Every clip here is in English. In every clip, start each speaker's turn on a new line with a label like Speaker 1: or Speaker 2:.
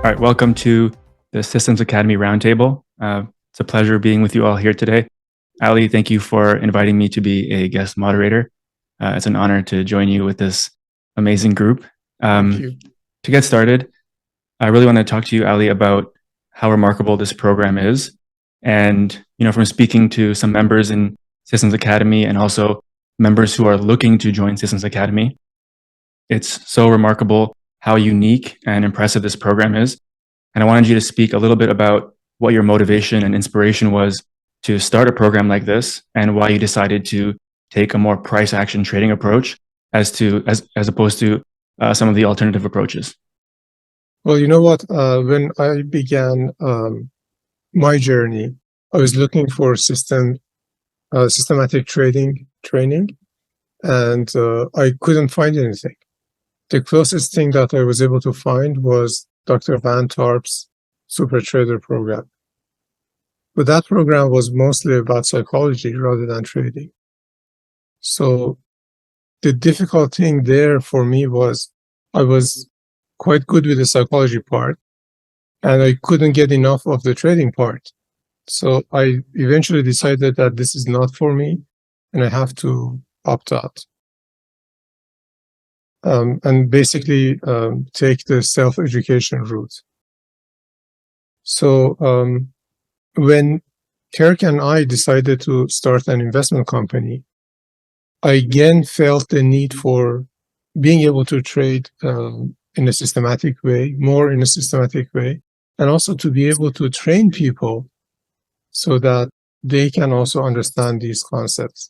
Speaker 1: All right, welcome to the Systems Academy Roundtable. It's a pleasure being with you all here today. Ali, thank you for inviting me to be a guest moderator. It's an honor to join you with this amazing group.
Speaker 2: Thank you.
Speaker 1: To get started, I really want to talk to you, Ali, about how remarkable this program is. And, from speaking to some members in Systems Academy and also members who are looking to join Systems Academy, it's so remarkable how unique and impressive this program is. And I wanted you to speak a little bit about what your motivation and inspiration was to start a program like this and why you decided to take a more price action trading approach as opposed to some of the alternative approaches.
Speaker 2: Well, you know what? When I began my journey, I was looking for systematic trading training, and I couldn't find anything. The closest thing that I was able to find was Dr. Van Tarp's Super Trader program. But that program was mostly about psychology rather than trading. So the difficult thing there for me was I was quite good with the psychology part, and I couldn't get enough of the trading part. So I eventually decided that this is not for me, and I have to opt out. And basically take the self-education route. So when Kirk and I decided to start an investment company, I again felt the need for being able to trade in a systematic way, more in a systematic way, and also to be able to train people so that they can also understand these concepts.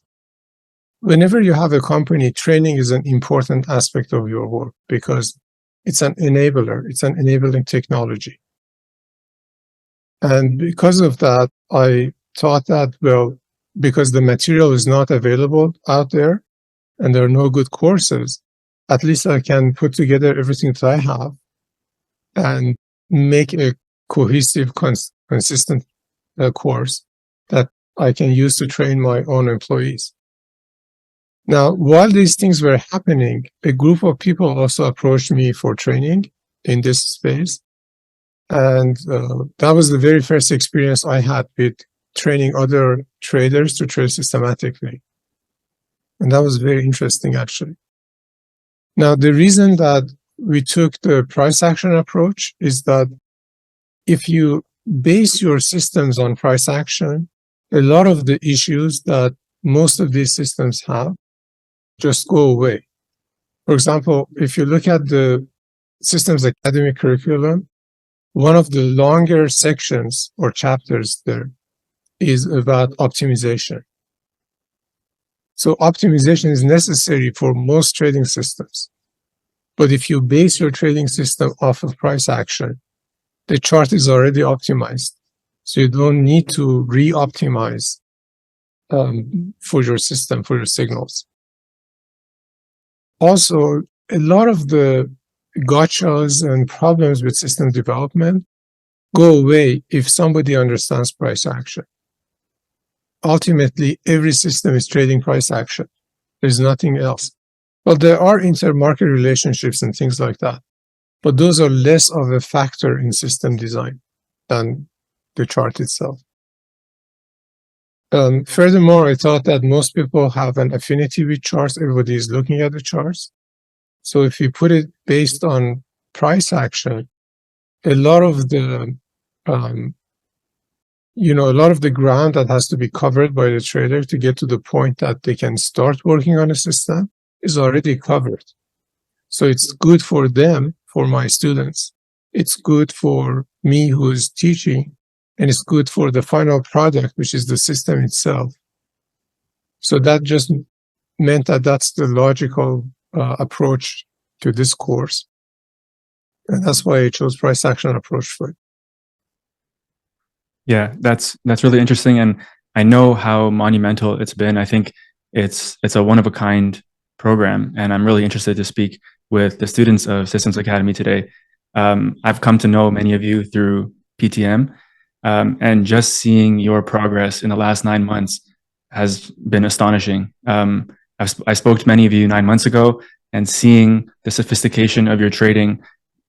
Speaker 2: Whenever you have a company, training is an important aspect of your work because it's an enabler, it's an enabling technology. And because of that, I thought that, well, because the material is not available out there and there are no good courses, at least I can put together everything that I have and make a cohesive, consistent course that I can use to train my own employees. Now, while these things were happening, a group of people also approached me for training in this space. And that was the very first experience I had with training other traders to trade systematically. And that was very interesting, actually. Now, the reason that we took the price action approach is that if you base your systems on price action, a lot of the issues that most of these systems have just go away. For example, if you look at the Systems Academy curriculum, one of the longer sections or chapters there is about optimization. So optimization is necessary for most trading systems. But if you base your trading system off of price action, the chart is already optimized. So you don't need to re-optimize for your system, for your signals. Also, a lot of the gotchas and problems with system development go away if somebody understands price action. Ultimately, every system is trading price action. There's nothing else. Well, there are inter-market relationships and things like that, but those are less of a factor in system design than the chart itself. Furthermore, I thought that most people have an affinity with charts. Everybody is looking at the charts. So if you put it based on price action, a lot of the ground that has to be covered by the trader to get to the point that they can start working on a system is already covered. So it's good for them, for my students. It's good for me who is teaching, and it's good for the final product, which is the system itself. So that just meant that that's the logical approach to this course. And that's why I chose price action approach for it.
Speaker 1: Yeah, that's really interesting. And I know how monumental it's been. I think it's a one-of-a-kind program. And I'm really interested to speak with the students of Systems Academy today. I've come to know many of you through PTM. And just seeing your progress in the last 9 months has been astonishing. I spoke to many of you 9 months ago, and seeing the sophistication of your trading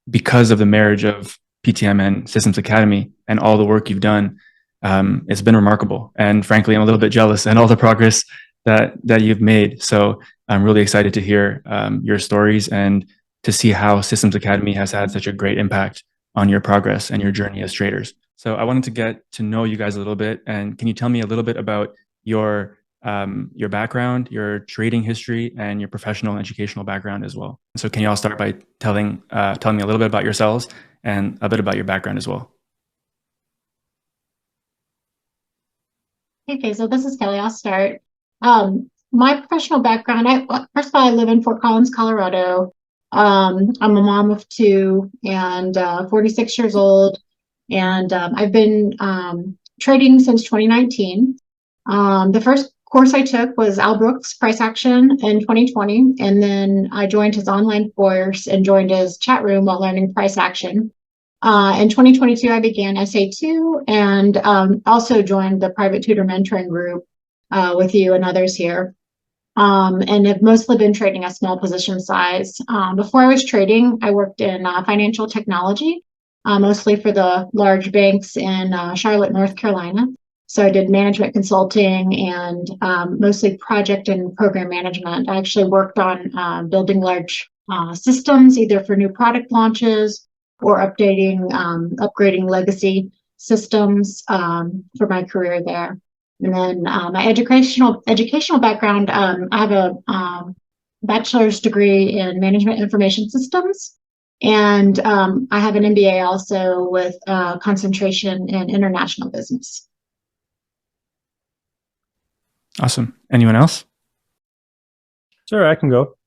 Speaker 1: because of the marriage of PTM and Systems Academy and all the work you've done. It's been remarkable. And frankly, I'm a little bit jealous and all the progress that you've made. So I'm really excited to hear your stories and to see how Systems Academy has had such a great impact on your progress and your journey as traders. So I wanted to get to know you guys a little bit. And can you tell me a little bit about your background, your trading history, and your professional and educational background as well? So can you all start by telling me a little bit about yourselves and a bit about your background as well?
Speaker 3: Okay, so this is Kelly. I'll start. My professional background, first of all, I live in Fort Collins, Colorado. I'm a mom of two and 46 years old. And I've been trading since 2019. The first course I took was Al Brooks' Price Action in 2020. And then I joined his online course and joined his chat room while learning price action. In 2022, I began SA2 and also joined the private tutor mentoring group with you and others here. And have mostly been trading a small position size. Before I was trading, I worked in financial technology, mostly for the large banks in Charlotte, North Carolina. So I did management consulting and mostly project and program management. I actually worked on building large systems, either for new product launches or upgrading legacy systems for my career there. And then my educational background, I have a bachelor's degree in management information systems, and I have an MBA also with concentration in international business.
Speaker 1: Awesome. Anyone else?
Speaker 4: Sure, I can go.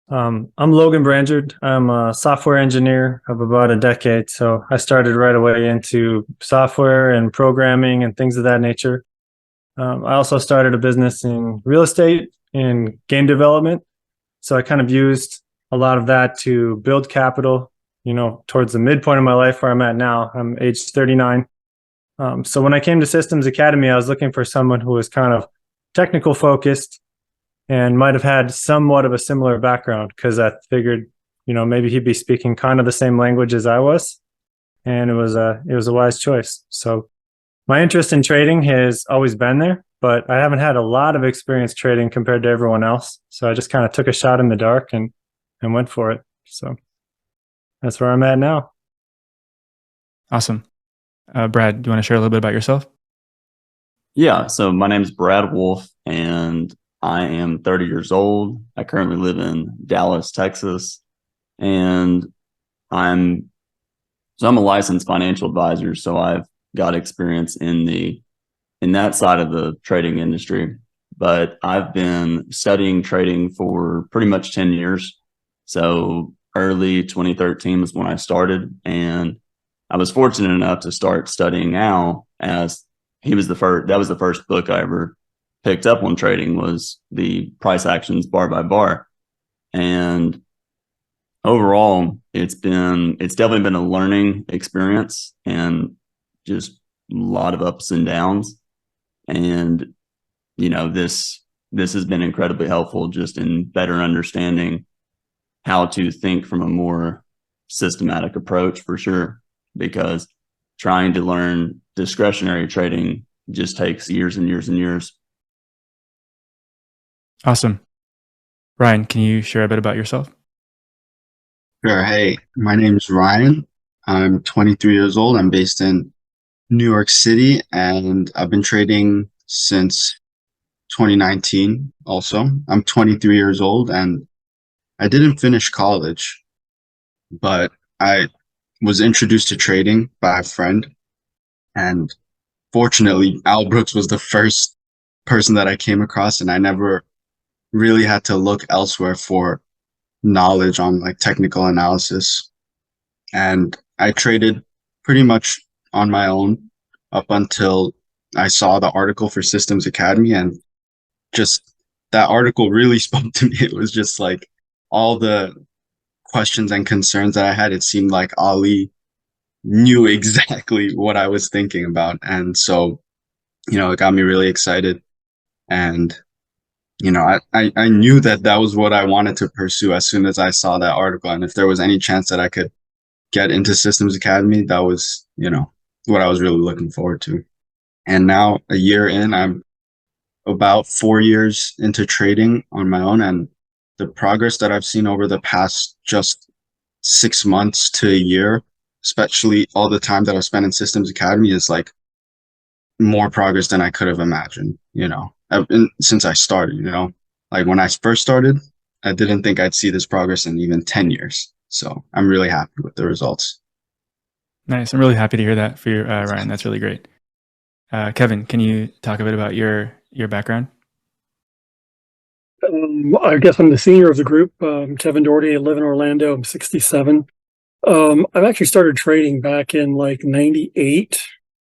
Speaker 4: I'm Logan Branchard. I'm a software engineer of about a decade. So I started right away into software and programming and things of that nature. I also started a business in real estate and game development. So I kind of used a lot of that to build capital, towards the midpoint of my life where I'm at now. I'm age 39. So when I came to Systems Academy, I was looking for someone who was kind of technical focused and might have had somewhat of a similar background, because I figured, maybe he'd be speaking kind of the same language as I was. And it was a wise choice. So my interest in trading has always been there, but I haven't had a lot of experience trading compared to everyone else. So I just kind of took a shot in the dark and went for it. So that's where I'm at now.
Speaker 1: Awesome. Brad, do you want to share a little bit about yourself?
Speaker 5: Yeah, so my name is Brad Wolf, and I am 30 years old. I currently live in Dallas, Texas, and I'm a licensed financial advisor. So I've got experience in that side of the trading industry, but I've been studying trading for pretty much 10 years. So early 2013 was when I started, and I was fortunate enough to start studying Al, as that was the first book I ever picked up on trading, was the Price Actions Bar by Bar. And overall, it's definitely been a learning experience and just a lot of ups and downs. And, this has been incredibly helpful just in better understanding how to think from a more systematic approach, for sure, because trying to learn discretionary trading just takes years and years and years.
Speaker 1: Awesome. Ryan, can you share a bit about yourself?
Speaker 6: Sure. Hey, my name is Ryan. I'm 23 years old. I'm based in New York City, and I've been trading since 2019 also. I'm 23 years old, and I didn't finish college, but I was introduced to trading by a friend, and fortunately, Al Brooks was the first person that I came across, and I never really had to look elsewhere for knowledge on like technical analysis. And I traded pretty much on my own up until I saw the article for Systems Academy, and just that article really spoke to me. It was just like all the questions and concerns that I had. It seemed like Ali knew exactly what I was thinking about. And so, it got me really excited. And, I knew that was what I wanted to pursue as soon as I saw that article. And if there was any chance that I could get into Systems Academy, that was, what I was really looking forward to. And now a year in, I'm about 4 years into trading on my own, and the progress that I've seen over the past just 6 months to a year, especially all the time that I've spent in Systems Academy, is like more progress than I could have imagined, since I started, like when I first started, I didn't think I'd see this progress in even 10 years. So I'm really happy with the results.
Speaker 1: Nice. I'm really happy to hear that for you, Ryan. That's really great. Kevin, can you talk a bit about your background?
Speaker 7: I guess I'm the senior of the group. Kevin Doherty. I live in Orlando. I'm 67. I've actually started trading back in like 98.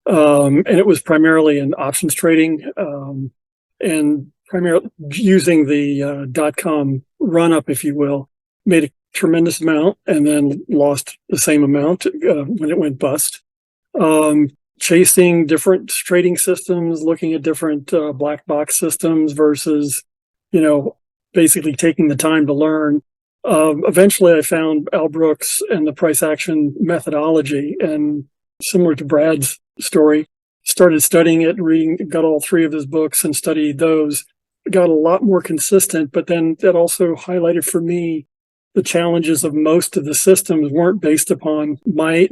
Speaker 7: And it was primarily in options trading, and primarily using the .com run up, if you will. Made a tremendous amount and then lost the same amount when it went bust. Chasing different trading systems, looking at different black box systems versus, basically taking the time to learn. Eventually, I found Al Brooks and the price action methodology, and similar to Brad's story, started studying it, reading, got all three of his books and studied those. Got a lot more consistent, but then that also highlighted for me the challenges of most of the systems weren't based upon my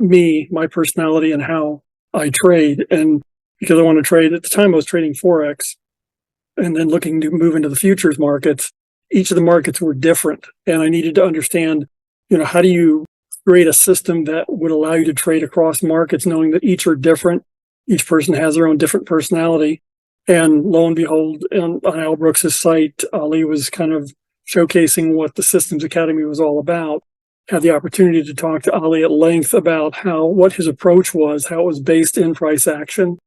Speaker 7: personality and how I trade. And because I want to trade, at the time I was trading Forex and then looking to move into the futures markets, each of the markets were different. And I needed to understand, how do you create a system that would allow you to trade across markets, knowing that each are different. Each person has their own different personality. And lo and behold, on Al Brooks' site, Ali was kind of showcasing what the Systems Academy was all about. Had the opportunity to talk to Ali at length about what his approach was, how it was based in price action,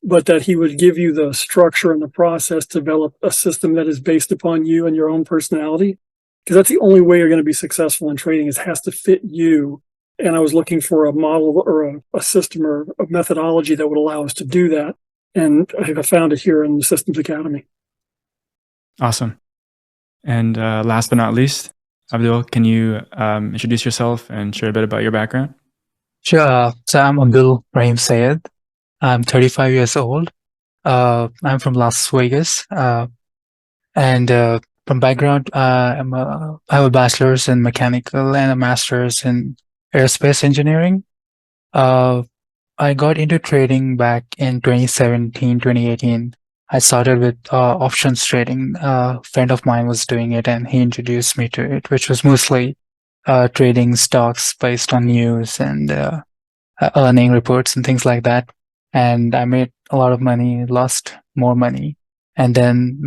Speaker 7: but that he would give you the structure and the process to develop a system that is based upon you and your own personality. Because that's the only way you're going to be successful in trading, is it has to fit you. And I was looking for a model or a system or a methodology that would allow us to do that. And I found it here in the Systems Academy.
Speaker 1: Awesome. And last but not least, Abdul, can you introduce yourself and share a bit about your background?
Speaker 8: Sure. So I'm Abdul Rahim Sayed. I'm 35 years old. I'm from Las Vegas. And from background, I have a bachelor's in mechanical and a master's in aerospace engineering. I got into trading back in 2017, 2018. I started with options trading. A friend of mine was doing it and he introduced me to it, which was mostly trading stocks based on news and earning reports and things like that. And I made a lot of money, lost more money. And then,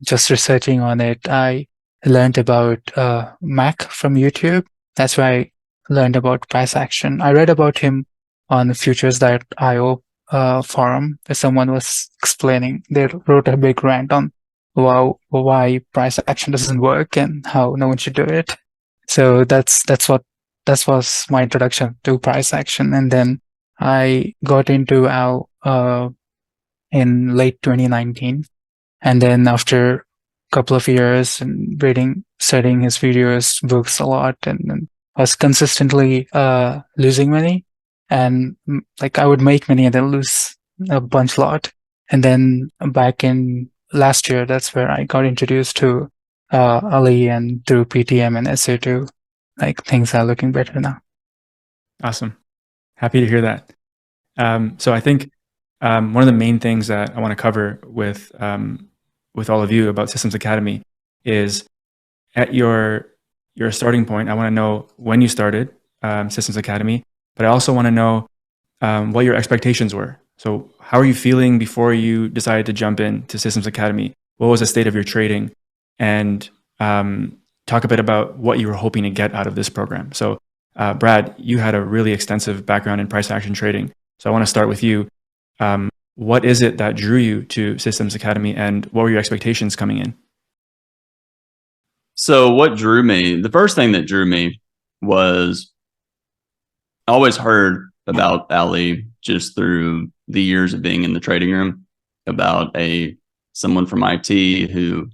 Speaker 8: just researching on it, I learned about Mac from YouTube. That's where I learned about price action. I read about him on the futures.io forum where someone was explaining. They wrote a big rant on why price action doesn't work and how no one should do it. So that was my introduction to price action. And then I got into Al in late 2019. And then after a couple of years and studying his videos, books a lot, and I was consistently losing money. And like I would make money and then lose a lot. And then back in last year, that's where I got introduced to Ali, and through PTM and SA2, like things are looking better now.
Speaker 1: Awesome. Happy to hear that. So I think one of the main things that I want to cover with all of you about Systems Academy is at your starting point. I want to know when you started Systems Academy, but I also want to know what your expectations were. So how are you feeling before you decided to jump into Systems Academy? What was the state of your trading? And talk a bit about what you were hoping to get out of this program. So Brad, you had a really extensive background in price action trading. So I want to start with you. What is it that drew you to Systems Academy, and what were your expectations coming in?
Speaker 5: So what drew me, the first thing that drew me was I always heard about Ali just through the years of being in the trading room, about someone from IT who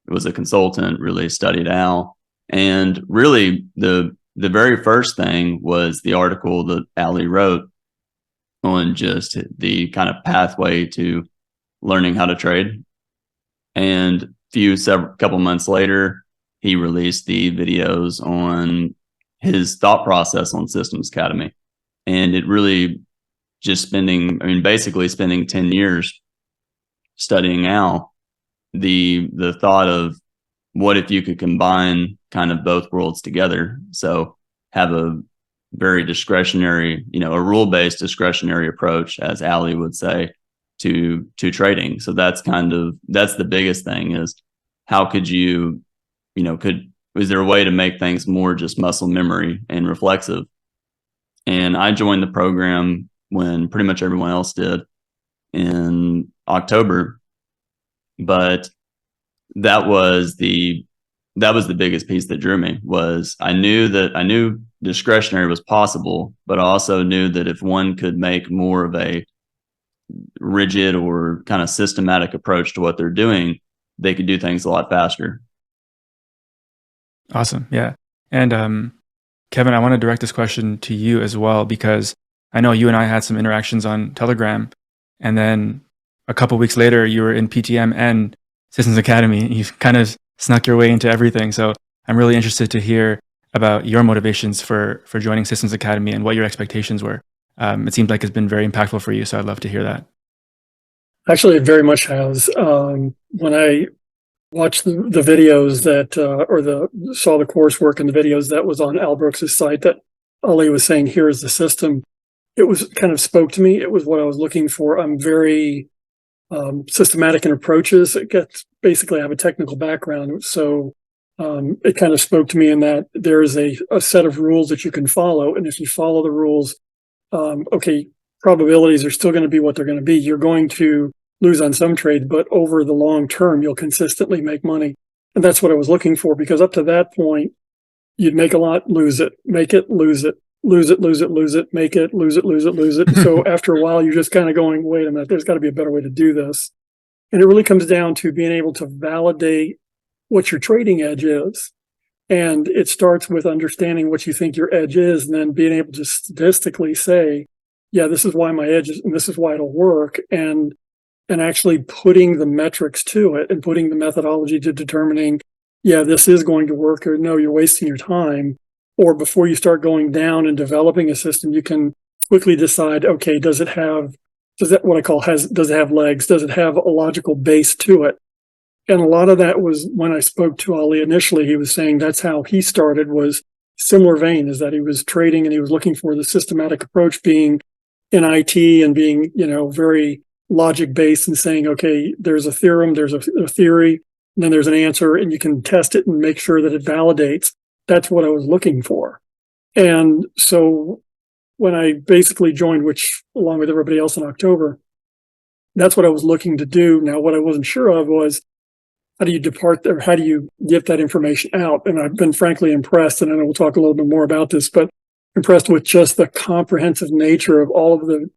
Speaker 5: was a consultant, really studied Al. And really the the very first thing was the article that Ali wrote on just the kind of pathway to learning how to trade. And couple months later, he released the videos on his thought process on Systems Academy. And it really just basically spending 10 years studying Al, the thought of what if you could combine kind of both worlds together. So have a very discretionary, a rule-based discretionary approach, as Ali would say, to trading. So that's the biggest thing is how could you, is there a way to make things more just muscle memory and reflexive? And I joined the program when pretty much everyone else did in October, but that was the biggest piece that drew me. Was I knew discretionary was possible, but I also knew that if one could make more of a rigid or kind of systematic approach to what they're doing, they could do things a lot faster.
Speaker 1: Awesome. Yeah. And Kevin, I want to direct this question to you as well, because I know you and I had some interactions on Telegram, and then a couple of weeks later you were in PTM and Systems Academy. You've kind of snuck your way into everything. So I'm really interested to hear about your motivations for joining Systems Academy and what your expectations were. It seems like it's been very impactful for you, so I'd love to hear that.
Speaker 7: Actually, it very much has. When I watched the videos saw the coursework and the videos that was on Al Brooks' site that Ali was saying, here is the system, it was kind of spoke to me. It was what I was looking for. I'm very systematic in approaches. Basically, I have a technical background, so it kind of spoke to me in that there is a set of rules that you can follow, and if you follow the rules, probabilities are still going to be what they're going to be. You're going to lose on some trades, but over the long term, you'll consistently make money. And that's what I was looking for, because up to that point, you'd make a lot, lose it, make it, lose it, lose it, lose it, lose it, make it, lose it, lose it, lose it. So after a while, you're just kind of going, wait a minute, there's got to be a better way to do this. And it really comes down to being able to validate what your trading edge is. And it starts with understanding what you think your edge is, and then being able to statistically say, yeah, this is why my edge is, and this is why it'll work. And actually putting the metrics to it and putting the methodology to determining, yeah, this is going to work, or no, you're wasting your time. Or before you start going down and developing a system, you can quickly decide, okay, does it have legs? Does it have a logical base to it? And a lot of that was when I spoke to Ali initially, he was saying that's how he started, was similar vein, is that he was trading and he was looking for the systematic approach, being in IT and being, very logic based and saying, okay, there's a theorem, there's a theory, and then there's an answer, and you can test it and make sure that it validates. That's what I was looking for. And so when I basically joined, which along with everybody else in October, that's what I was looking to do. Now, what I wasn't sure of was, how do you depart there? How do you get that information out? And I've been frankly impressed, and I know we'll talk a little bit more about this, but impressed with just the comprehensive nature of all of the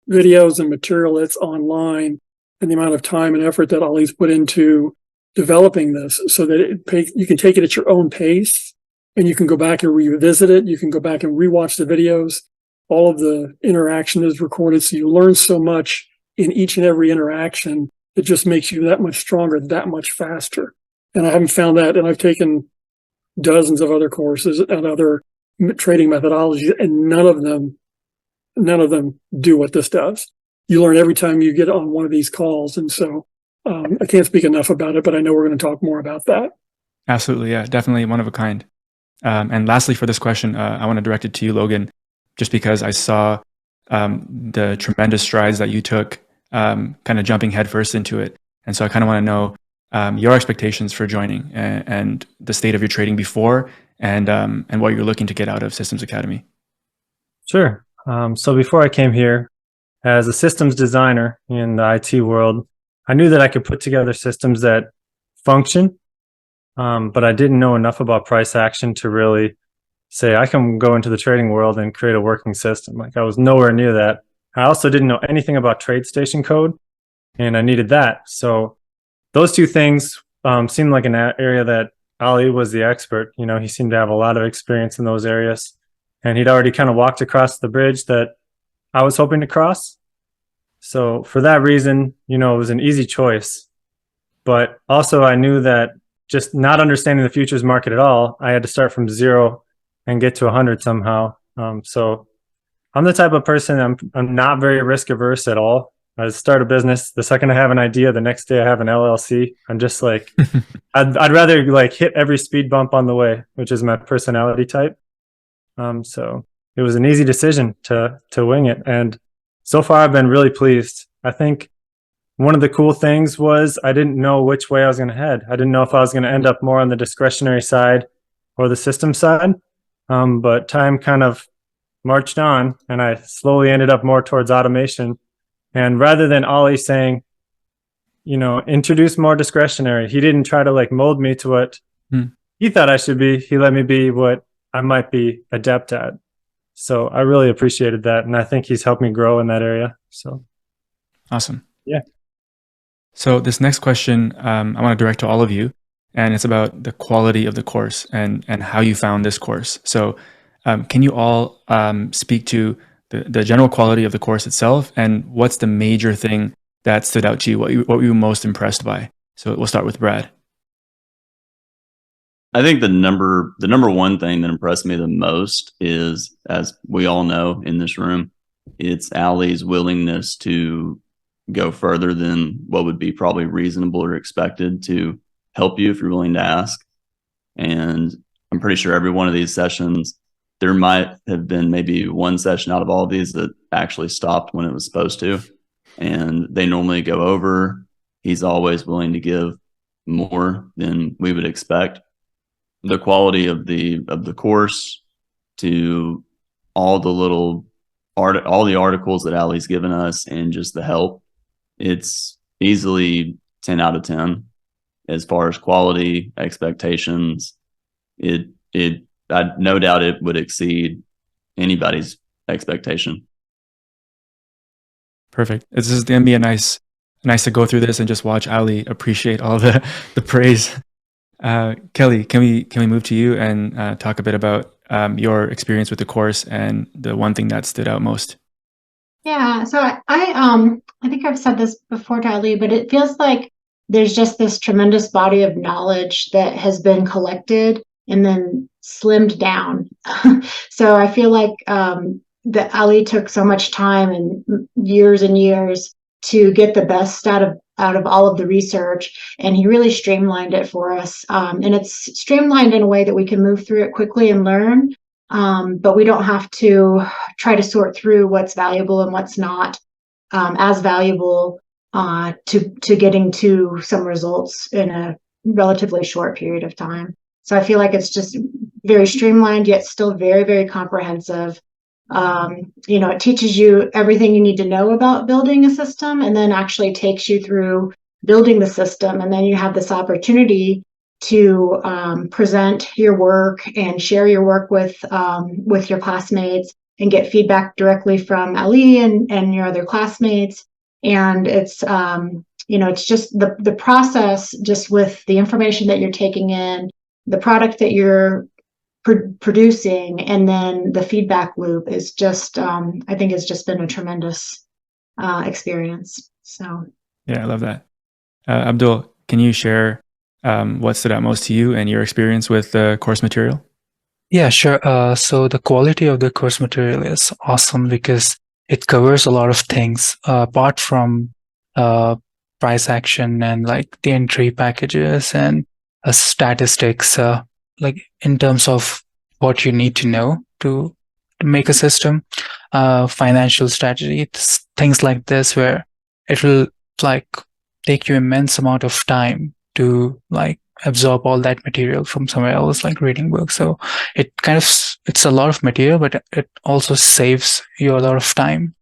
Speaker 7: videos and material that's online, and the amount of time and effort that Ali's put into developing this, so that you can take it at your own pace, and you can go back and revisit it. You can go back and rewatch the videos. All of the interaction is recorded, so you learn so much in each and every interaction. It just makes you that much stronger, that much faster. And I haven't found that, and I've taken dozens of other courses and other trading methodologies, and none of them do what this does. You learn every time you get on one of these calls. And so I can't speak enough about it, but I know we're going to talk more about that. Absolutely.
Speaker 1: Yeah, definitely one of a kind. And lastly, for this question, I want to direct it to you, Logan, just because I saw the tremendous strides that you took, kind of jumping headfirst into it. And so I kind of want to know your expectations for joining, and the state of your trading before, and what you're looking to get out of Systems Academy.
Speaker 4: Sure. So before I came here, as a systems designer in the IT world, I knew that I could put together systems that function, but I didn't know enough about price action to really say I can go into the trading world and create a working system. Like, I was nowhere near that. I also didn't know anything about TradeStation code, and I needed that. So those two things seemed like an area that Ali was the expert. You know, he seemed to have a lot of experience in those areas, and he'd already kind of walked across the bridge that I was hoping to cross. So for that reason, you know, it was an easy choice. But also I knew that just not understanding the futures market at all, I had to start from zero and get to 100 somehow. So I'm the type of person, I'm not very risk averse at all. I start a business, the second I have an idea, the next day I have an LLC. I'm just like, I'd rather like hit every speed bump on the way, which is my personality type. So it was an easy decision to wing it. And so far I've been really pleased. I think one of the cool things was I didn't know which way I was going to head. I didn't know if I was going to end up more on the discretionary side or the system side. But time kind of marched on and I slowly ended up more towards automation. And rather than Ollie saying, you know, introduce more discretionary, he didn't try to like mold me to what he thought I should be. He let me be what I might be adept at. So I really appreciated that. And I think he's helped me grow in that area. So
Speaker 1: awesome.
Speaker 4: Yeah.
Speaker 1: So this next question, I want to direct to all of you, and it's about the quality of the course and how you found this course. So can you all speak to the general quality of the course itself, and what's the major thing that stood out to you? What were you most impressed by? So we'll start with Brad.
Speaker 5: I think the number one thing that impressed me the most is, as we all know in this room, it's Ali's willingness to go further than what would be probably reasonable or expected to help you if you're willing to ask. And I'm pretty sure every one of these sessions, there might have been maybe one session out of all of these that actually stopped when it was supposed to. And they normally go over. He's always willing to give more than we would expect. The quality of the course, to all the articles that Ali's given us, and just the help, it's easily 10 out of 10 as far as quality, expectations. I no doubt it would exceed anybody's expectation.
Speaker 1: Perfect. This is going to be nice to go through this and just watch Ali appreciate all the praise. Kelly, can we move to you and talk a bit about your experience with the course and the one thing that stood out most?
Speaker 3: Yeah, so I think I've said this before to Ali, but it feels like there's just this tremendous body of knowledge that has been collected and then slimmed down. So I feel like that Ali took so much time and years to get the best out of all of the research, and he really streamlined it for us. And it's streamlined in a way that we can move through it quickly and learn, but we don't have to try to sort through what's valuable and what's not as valuable to getting to some results in a relatively short period of time. So I feel like it's just very streamlined, yet still very, very comprehensive. You know, it teaches you everything you need to know about building a system, and then actually takes you through building the system. And then you have this opportunity to present your work and share your work with your classmates and get feedback directly from Ali and your other classmates. And it's, you know, it's just the process, just with the information that you're taking in, the product that you're producing, and then the feedback loop is just, I think it's just been a tremendous experience. So
Speaker 1: yeah, I love that. Abdul, can you share what stood out most to you and your experience with the course material?
Speaker 8: Yeah, sure. So the quality of the course material is awesome because it covers a lot of things apart from price action and like the entry packages and statistics, like in terms of what you need to know to make a system, financial strategy, things like this, where it will like take you immense amount of time to like absorb all that material from somewhere else, like reading books. So it kind of, it's a lot of material, but it also saves you a lot of time.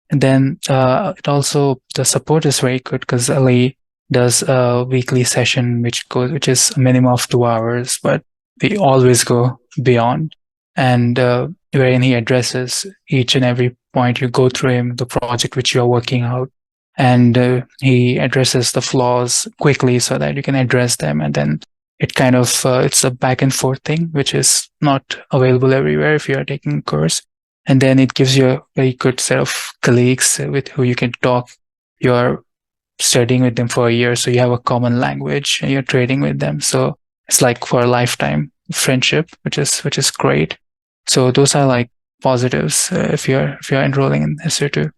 Speaker 8: And then it also, the support is very good because Ali does a weekly session which is a minimum of 2 hours, but we always go beyond, and wherein he addresses each and every point. You go through him, the project which you're working out, and he addresses the flaws quickly so that you can address them and then it kind of it's a back and forth thing, which is not available everywhere if you are taking a course. And then it gives you a very good set of colleagues with who you can talk. You're studying with them for a year, so you have a common language and you're trading with them. So it's like for a lifetime friendship, which is great. So those are like positives if you're enrolling in SA2.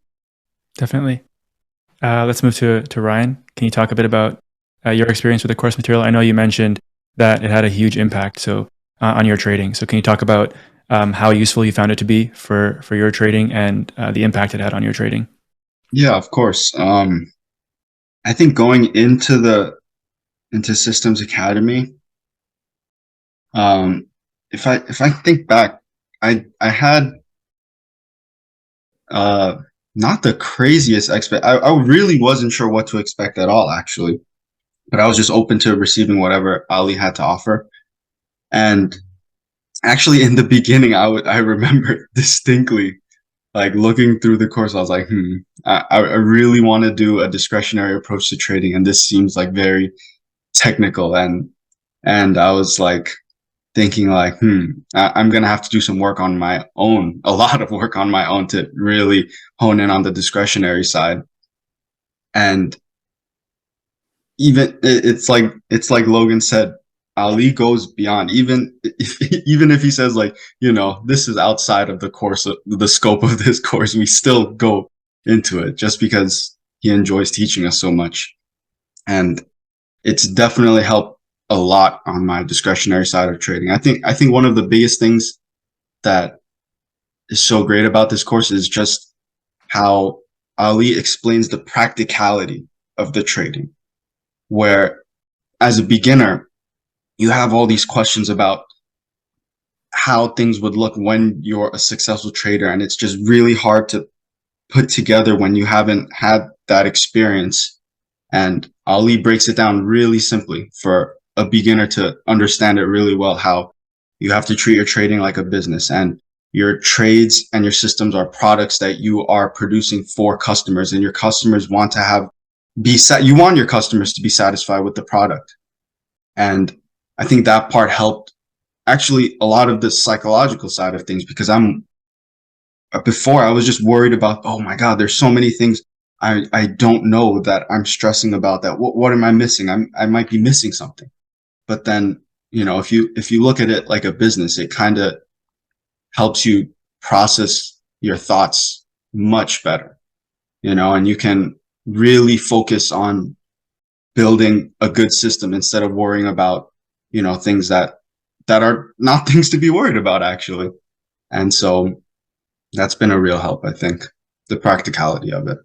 Speaker 1: Definitely. Let's move to Ryan. Can you talk a bit about your experience with the course material? I know you mentioned that it had a huge impact on your trading. So can you talk about how useful you found it to be for your trading and the impact it had on your trading?
Speaker 6: Yeah, of course. I think going into Systems Academy, if I think back, I had not the craziest I really wasn't sure what to expect at all, actually, but I was just open to receiving whatever Ali had to offer. And actually, in the beginning, I remember distinctly, like looking through the course, I was like, I really want to do a discretionary approach to trading, and this seems like very technical, and I was like thinking like, I'm gonna have to do some work on my own, a lot of work on my own to really hone in on the discretionary side. And even it's like Logan said, Ali goes beyond. Even if he says like, this is outside of the scope of this course, we still go into it just because he enjoys teaching us so much. And it's definitely helped a lot on my discretionary side of trading. I think one of the biggest things that is so great about this course is just how Ali explains the practicality of the trading, where as a beginner, you have all these questions about how things would look when you're a successful trader. And it's just really hard to put together when you haven't had that experience. And Ali breaks it down really simply for a beginner to understand it really well, how you have to treat your trading like a business, and your trades and your systems are products that you are producing for customers, and your customers want to you want your customers to be satisfied with the product. And I think that part helped actually a lot of the psychological side of things, because before I was just worried about, oh my God, there's so many things I don't know that I'm stressing about, that what am I missing? I might be missing something. But then, if you look at it like a business, it kind of helps you process your thoughts much better, and you can really focus on building a good system instead of worrying about, things that are not things to be worried about, actually. And so that's been a real help, I think, the practicality of it.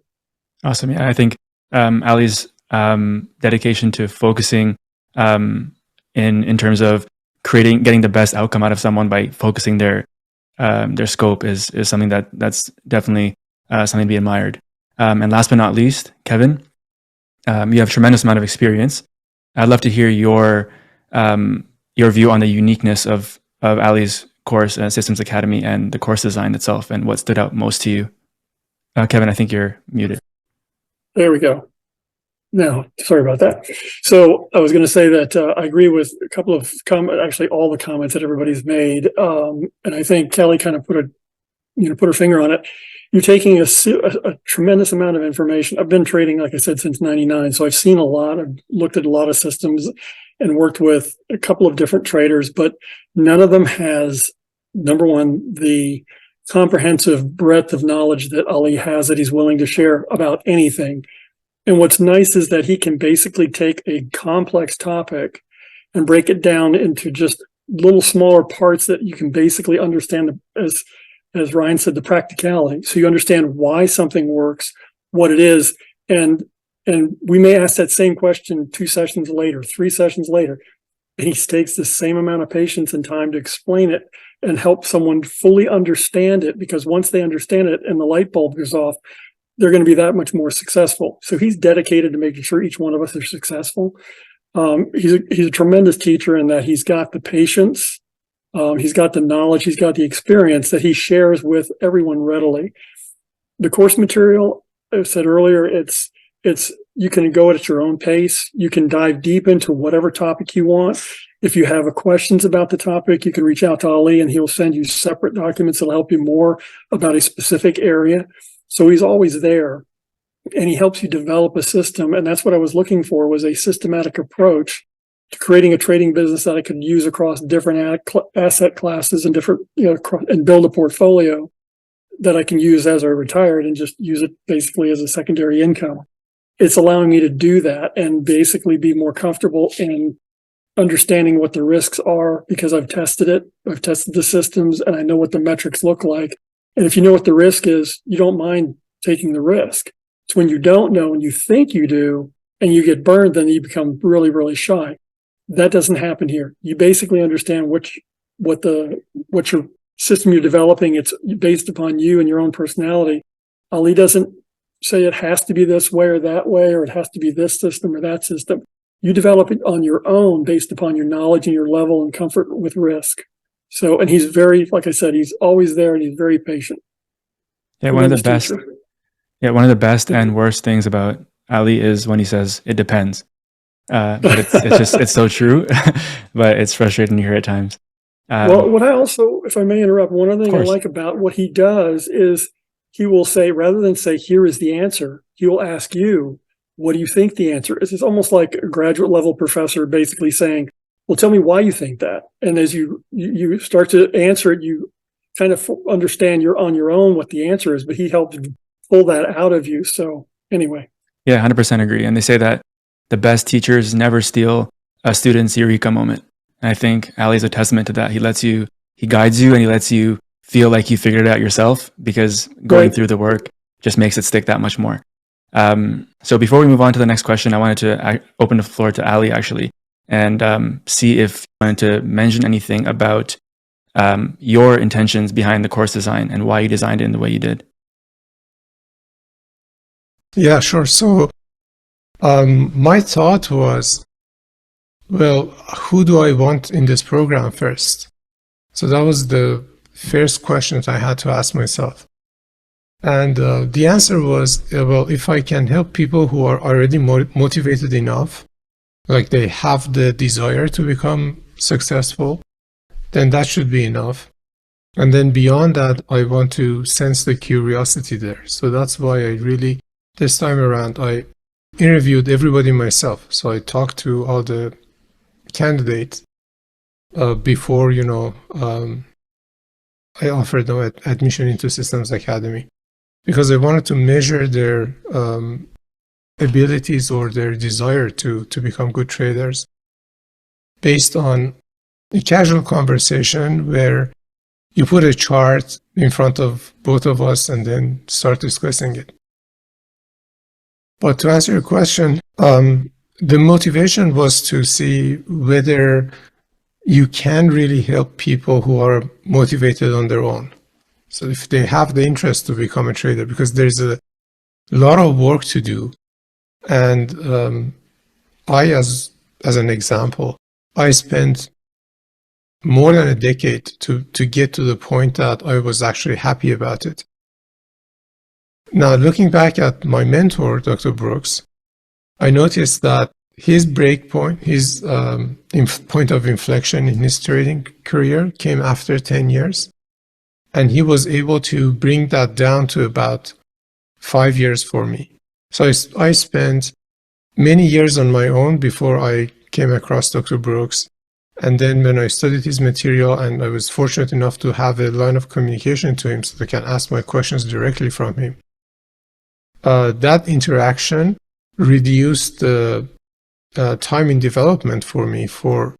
Speaker 1: Awesome. Yeah, I think Ali's dedication to focusing in terms of getting the best outcome out of someone by focusing their scope is something that's definitely something to be admired. And last but not least, Kevin, you have a tremendous amount of experience. I'd love to hear your view on the uniqueness of Ali's course, Systems Academy, and the course design itself, and what stood out most to you. Kevin, I think you're muted.
Speaker 7: There we go. No, sorry about that. So I was going to say that I agree with a couple of actually all the comments that everybody's made. And I think Kelly kind of put her finger on it. You're taking a tremendous amount of information. I've been trading, like I said, since '99. So I've seen I've looked at a lot of systems and worked with a couple of different traders, but none of them has, number one, the comprehensive breadth of knowledge that Ali has, that he's willing to share about anything. And what's nice is that he can basically take a complex topic and break it down into just little smaller parts that you can basically understand, as Ryan said, the practicality. So you understand why something works, what it is, and we may ask that same question 2 sessions later, 3 sessions later, and he takes the same amount of patience and time to explain it and help someone fully understand it, because once they understand it and the light bulb goes off, they're going to be that much more successful. So he's dedicated to making sure each one of us are successful. He's a tremendous teacher in that he's got the patience, he's got the knowledge, he's got the experience that he shares with everyone readily. The course material, I said earlier, it's you can go at your own pace. You can dive deep into whatever topic you want. If you have questions about the topic, you can reach out to Ali and he'll send you separate documents that'll help you more about a specific area. So he's always there and he helps you develop a system. And that's what I was looking for, was a systematic approach to creating a trading business that I could use across different asset classes and different, and build a portfolio that I can use as I retired and just use it basically as a secondary income. It's allowing me to do that and basically be more comfortable in understanding what the risks are, because I've tested it. I've tested the systems and I know what the metrics look like. And if you know what the risk is, you don't mind taking the risk. It's when you don't know and you think you do and you get burned, then you become really, really shy. That doesn't happen here. You basically understand what your system you're developing. It's based upon you and your own personality. Ali doesn't say it has to be this way or that way, or it has to be this system or that system. You develop it on your own based upon your knowledge and your level and comfort with risk. So, and he's very, like I said, he's always there and he's very patient.
Speaker 1: Yeah, one of the best and worst things about Ali is when he says it depends. But it's so true. But it's frustrating to hear at times.
Speaker 7: Well, what I also, if I may interrupt, one other thing I like about what he does is he will say, rather than say, here is the answer, he will ask you, what do you think the answer is? It's almost like a graduate level professor basically saying, well, tell me why you think that. And as you start to answer it, you kind of understand you're on your own what the answer is, but he helps pull that out of you. So anyway.
Speaker 1: Yeah, 100% agree. And they say that the best teachers never steal a student's eureka moment. And I think Ali's a testament to that. He guides you and he lets you feel like you figured it out yourself, because going through the work just makes it stick that much more. So before we move on to the next question, I wanted to open the floor to Ali actually, and see if you wanted to mention anything about your intentions behind the course design and why you designed it in the way you did.
Speaker 2: Yeah, sure. So my thought was, well, who do I want in this program first? So that was the first question that I had to ask myself. And the answer was, well, if I can help people who are already motivated enough, like they have the desire to become successful, then that should be enough. And then beyond that, I want to sense the curiosity there. So that's why this time around, I interviewed everybody myself. So I talked to all the candidates before, I offered them admission into Systems Academy, because I wanted to measure their abilities or their desire to become good traders based on a casual conversation where you put a chart in front of both of us and then start discussing it. But to answer your question, the motivation was to see whether you can really help people who are motivated on their own. So if they have the interest to become a trader, because there's a lot of work to do. And I, as an example, I spent more than a decade to get to the point that I was actually happy about it. Now, looking back at my mentor, Dr. Brooks, I noticed that his breakpoint, his point of inflection in his trading career came after 10 years. And he was able to bring that down to about 5 years for me. So I spent many years on my own before I came across Dr. Brooks. And then when I studied his material, and I was fortunate enough to have a line of communication to him so that I can ask my questions directly from him, that interaction reduced the time in development for me for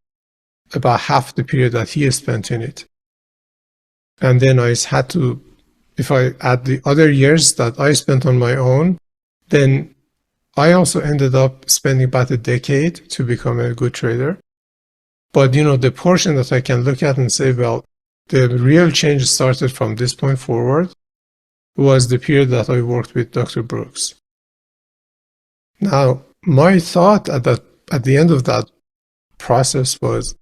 Speaker 2: about half the period that he spent in it. And then I had to, if I add the other years that I spent on my own, then I also ended up spending about a decade to become a good trader. But, the portion that I can look at and say, well, the real change started from this point forward was the period that I worked with Dr. Brooks. Now, my thought at the end of that process was,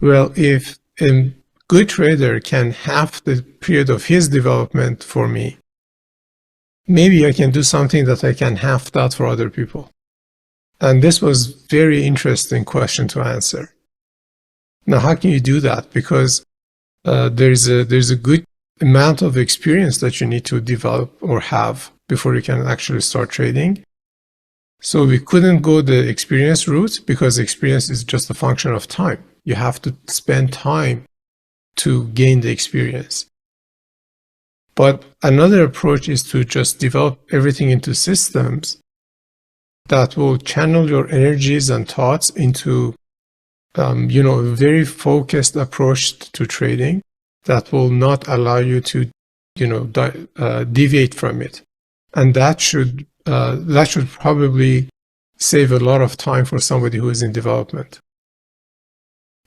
Speaker 2: well, if a good trader can halve the period of his development for me, maybe I can do something that I can halve that for other people. And this was very interesting question to answer. Now, how can you do that? Because there's a good amount of experience that you need to develop or have before you can actually start trading. So we couldn't go the experience route because experience is just a function of time. You have to spend time to gain the experience. But another approach is to just develop everything into systems that will channel your energies and thoughts into a very focused approach to trading that will not allow you to deviate from it. And that should probably save a lot of time for somebody who is in development.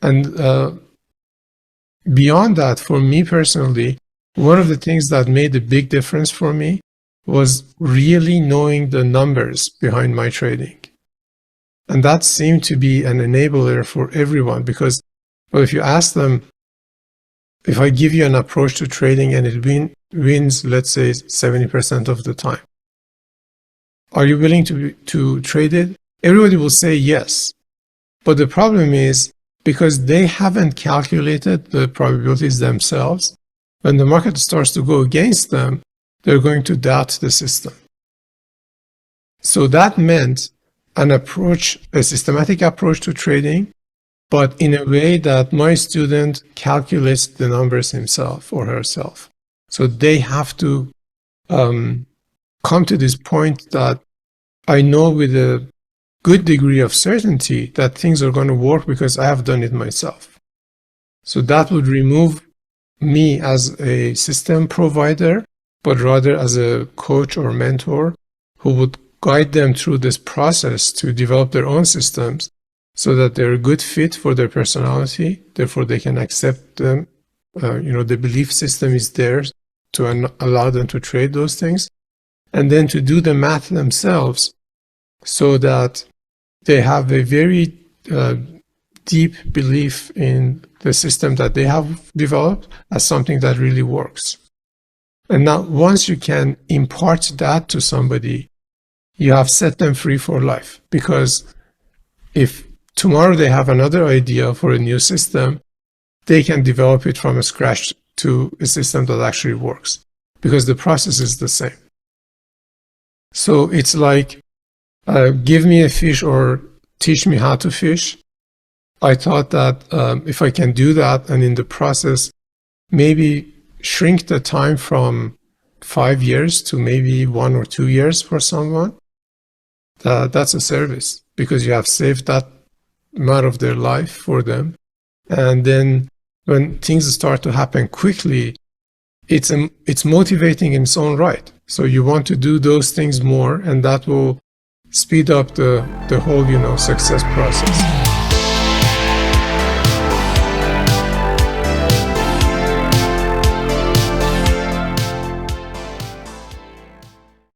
Speaker 2: And beyond that, for me personally, one of the things that made a big difference for me was really knowing the numbers behind my trading. And that seemed to be an enabler for everyone because, well, if you ask them, if I give you an approach to trading and it wins, let's say 70% of the time, are you willing to trade it? Everybody will say yes. But the problem is because they haven't calculated the probabilities themselves, when the market starts to go against them, they're going to doubt the system. So that meant a systematic approach to trading, but in a way that my student calculates the numbers himself or herself. So they have to come to this point that I know with a good degree of certainty that things are going to work because I have done it myself. So that would remove me as a system provider, but rather as a coach or mentor who would guide them through this process to develop their own systems so that they're a good fit for their personality. Therefore, they can accept them. The belief system is there to allow them to trade those things. And then to do the math themselves so that they have a very deep belief in the system that they have developed as something that really works. And now, once you can impart that to somebody, you have set them free for life. Because if tomorrow they have another idea for a new system, they can develop it from scratch to a system that actually works. Because the process is the same. So it's like, give me a fish or teach me how to fish. I thought that if I can do that and in the process maybe shrink the time from 5 years to maybe 1 or 2 years for someone, that's a service because you have saved that amount of their life for them. And then when things start to happen quickly, it's motivating in its own right. So you want to do those things more, and that will speed up the whole, success process.